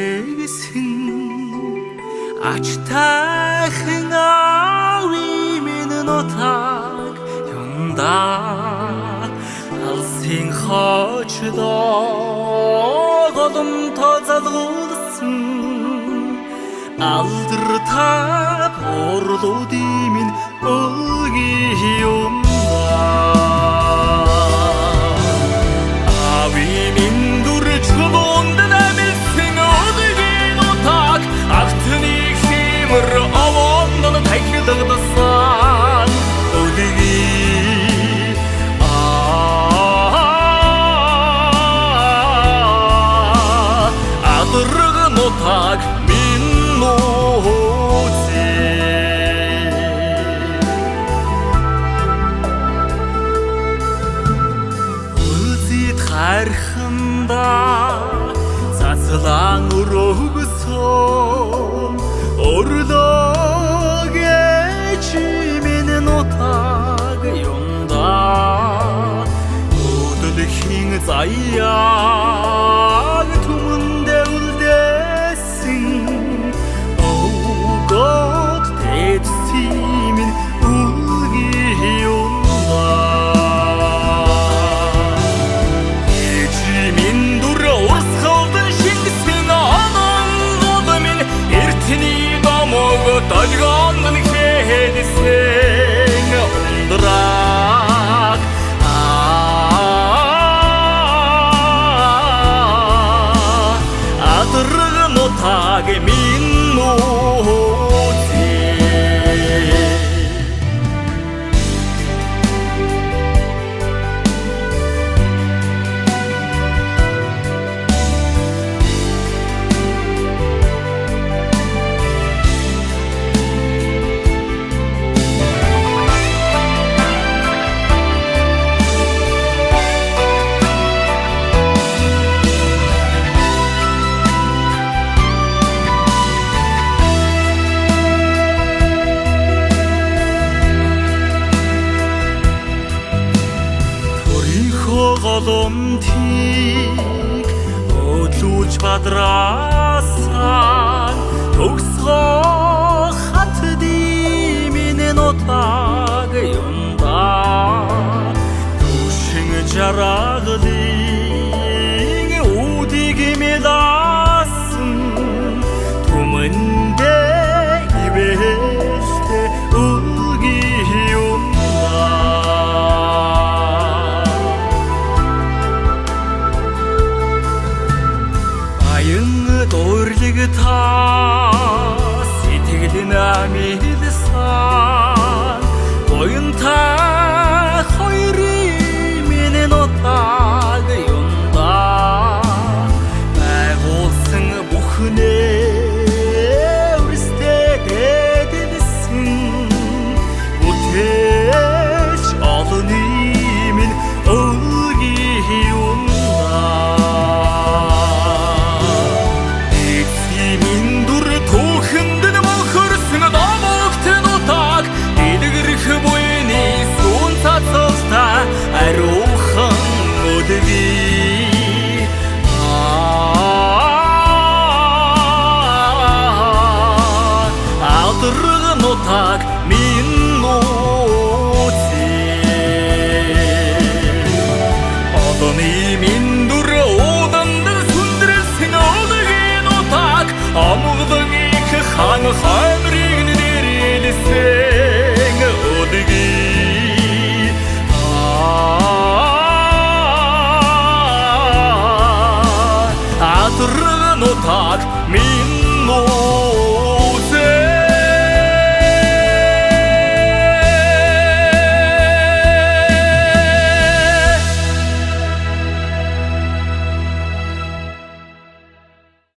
нэгсэн ачтайхан ави минь нотаг юнда алсын хочдоо голомтой залгуулсан алдартай орлуудын минь өлгийн юмда ави минь дүрчгөөнд намилсан өлгийн нотаг агтны химэр овондон тахилдсан өлгийн адраг нотаг харханда цацлан өрөөгсөн орлогэж минь нотаг юнда өдөлхийн заяаг түмэндээ үлдээсэн God тэдсийн минь үлгийн юнда Долгоон хэдсэн ундраг адраг нотаг минь голомтыг өдлүүлж бадраасан төгсгөө хатдын минь нотаг юнда түшин жаргалын үдийг мэдсэн түмэндээ ивэштэй үлгийн юнда Дуурлыг та сэтгэлийн амилсан буянтай хоёрын минь нотаг юнда байгуулсан бүхнээ өрстэй дэдэлсэн бүтээж олны минь өлгийн юнда арухан өдгий адраг нотаг минь одны минь дүр удандан сүндрэлсэн өлгийн нотаг амгалан их хан хаймрыг нэрэлсэн өдгий адраг нотаг минь